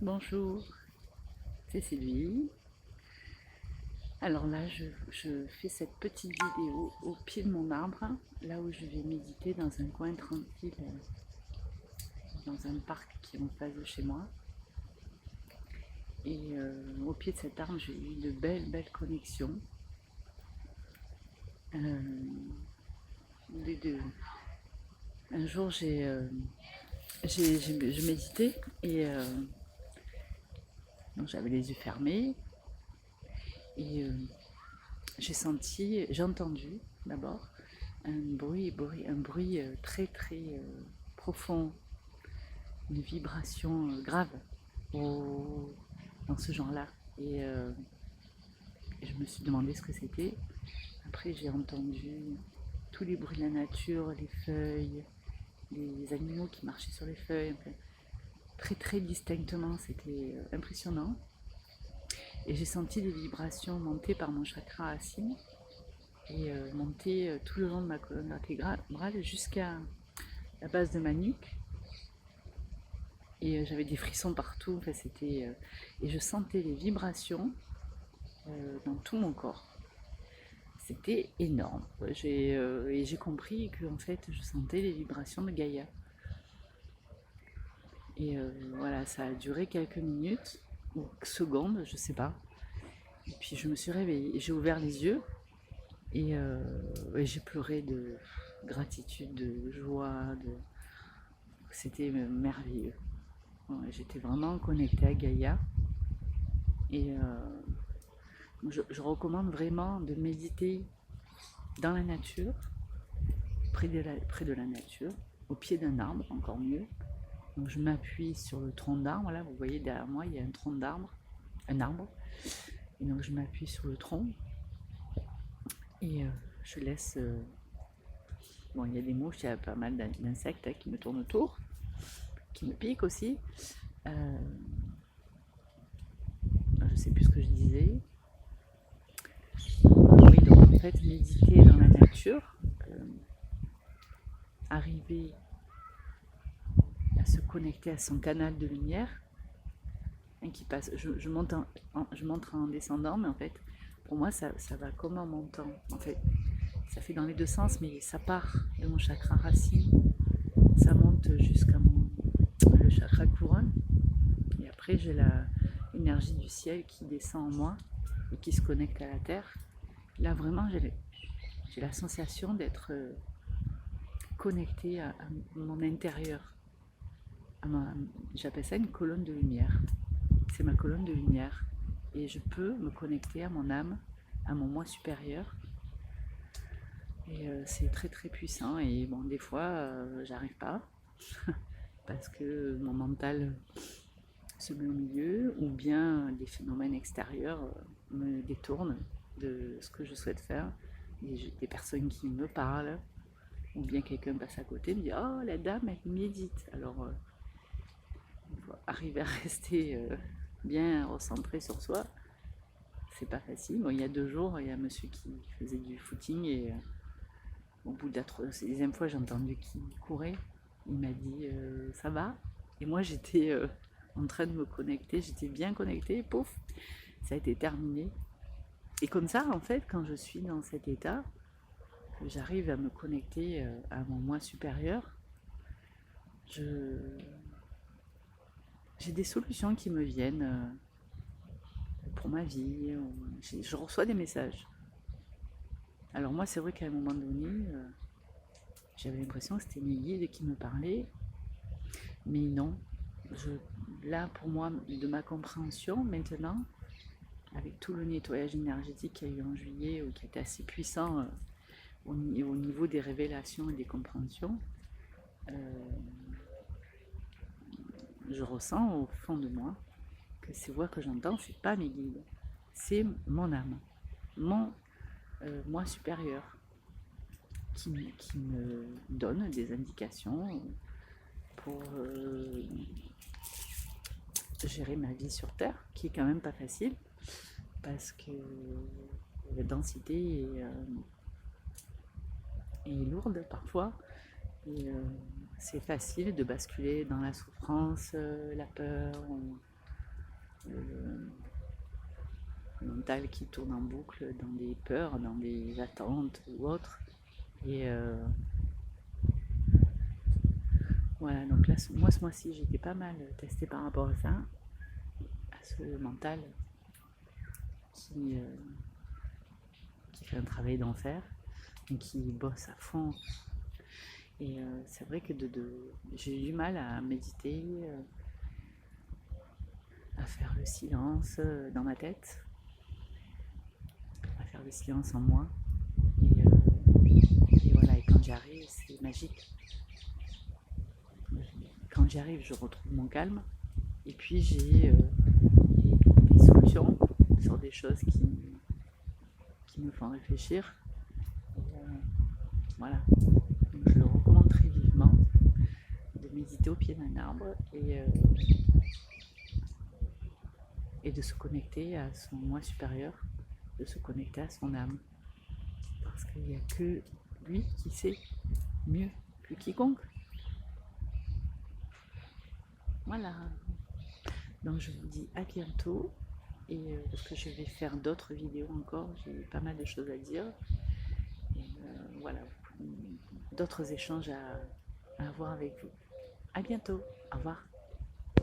Bonjour, c'est Sylvie. Alors là, je fais cette petite vidéo au pied de mon arbre, là où je vais méditer dans un coin tranquille, dans un parc qui est en face de chez moi. Et au pied de cet arbre, j'ai eu de belles connexions. De- Un jour, je méditais et donc j'avais les yeux fermés et j'ai entendu d'abord un bruit très profond, une vibration grave dans ce genre-là. Et je me suis demandé ce que c'était. Après, j'ai entendu tous les bruits de la nature, les feuilles, les animaux qui marchaient sur les feuilles, enfin, très distinctement, c'était impressionnant. Et j'ai senti des vibrations monter par mon chakra racine et monter tout le long de ma colonne vertébrale jusqu'à la base de ma nuque. Et j'avais des frissons partout, enfin, et je sentais les vibrations dans tout mon corps. C'était énorme. Et j'ai compris que en fait, je sentais les vibrations de Gaïa. Et voilà, ça a duré quelques minutes ou secondes, je sais pas. Et puis je me suis réveillée, j'ai ouvert les yeux et j'ai pleuré de gratitude, de joie. C'était merveilleux. Ouais, j'étais vraiment connectée à Gaïa. Et je recommande vraiment de méditer dans la nature, près de la nature, au pied d'un arbre, encore mieux. Donc je m'appuie sur le tronc d'arbre, là vous voyez derrière moi il y a un tronc d'arbre, un arbre, et donc je m'appuie sur le tronc et je laisse, bon il y a des mouches, il y a pas mal d'insectes qui me tournent autour, qui me piquent aussi, euh, je sais plus ce que je disais, oui donc en fait méditer dans la nature, arriver à se connecter à son canal de lumière, qui passe. Je monte en descendant, mais en fait, pour moi, ça va comme en montant. En fait, ça fait dans les deux sens, mais ça part de mon chakra racine, ça monte jusqu'à le chakra couronne, et après, j'ai l'énergie du ciel qui descend en moi et qui se connecte à la terre. Là, vraiment, j'ai la sensation d'être connectée à mon intérieur. J'appelle ça une colonne de lumière. C'est ma colonne de lumière. Et je peux me connecter à mon âme, à mon moi supérieur. Et c'est très puissant. Et bon, des fois, j'arrive pas parce que mon mental se met au milieu ou bien des phénomènes extérieurs me détournent de ce que je souhaite faire. Des personnes qui me parlent ou bien quelqu'un passe à côté et me dit oh la dame elle médite. Alors il faut arriver à rester bien recentré sur soi. C'est pas facile. Bon, il y a 2 jours, il y a un monsieur qui faisait du footing et au bout de la deuxième fois, j'ai entendu qu'il courait. Il m'a dit ça va. Et moi, j'étais en train de me connecter. J'étais bien connectée. Pouf, ça a été terminé. Et comme ça, en fait, quand je suis dans cet état, j'arrive à me connecter à mon moi supérieur. Je, j'ai des solutions qui me viennent pour ma vie. Je reçois des messages. Alors moi, c'est vrai qu'à un moment donné, j'avais l'impression que c'était mes guides qui me parlaient, mais non. Je, Là, pour moi, de ma compréhension, maintenant, avec tout le nettoyage énergétique qu'il y a eu en juillet, ou qui était assez puissant au niveau des révélations et des compréhensions, euh, je ressens au fond de moi que ces voix que j'entends, c'est pas mes guides, c'est mon âme, mon moi supérieur, qui me donne des indications pour gérer ma vie sur Terre, qui est quand même pas facile, parce que la densité est lourde parfois, et c'est facile de basculer dans la souffrance, la peur, le mental qui tourne en boucle dans des peurs, dans des attentes ou autres. Et voilà, donc là, moi ce mois-ci, j'étais pas mal testée par rapport à ça, à ce mental qui fait un travail d'enfer et qui bosse à fond. Et c'est vrai que j'ai du mal à méditer, à faire le silence dans ma tête, à faire le silence en moi. Et voilà, et quand j'y arrive, c'est magique. Quand j'y arrive, je retrouve mon calme. Et puis j'ai des solutions sur des choses qui me font réfléchir. Et, voilà. Donc, je le recommande très vivement de méditer au pied d'un arbre et de se connecter à son moi supérieur, de se connecter à son âme. Parce qu'il n'y a que lui qui sait mieux que quiconque. Voilà. Donc je vous dis à bientôt. Et parce que je vais faire d'autres vidéos encore, j'ai pas mal de choses à dire. Et voilà, d'autres échanges à avoir avec vous. À bientôt. Au revoir.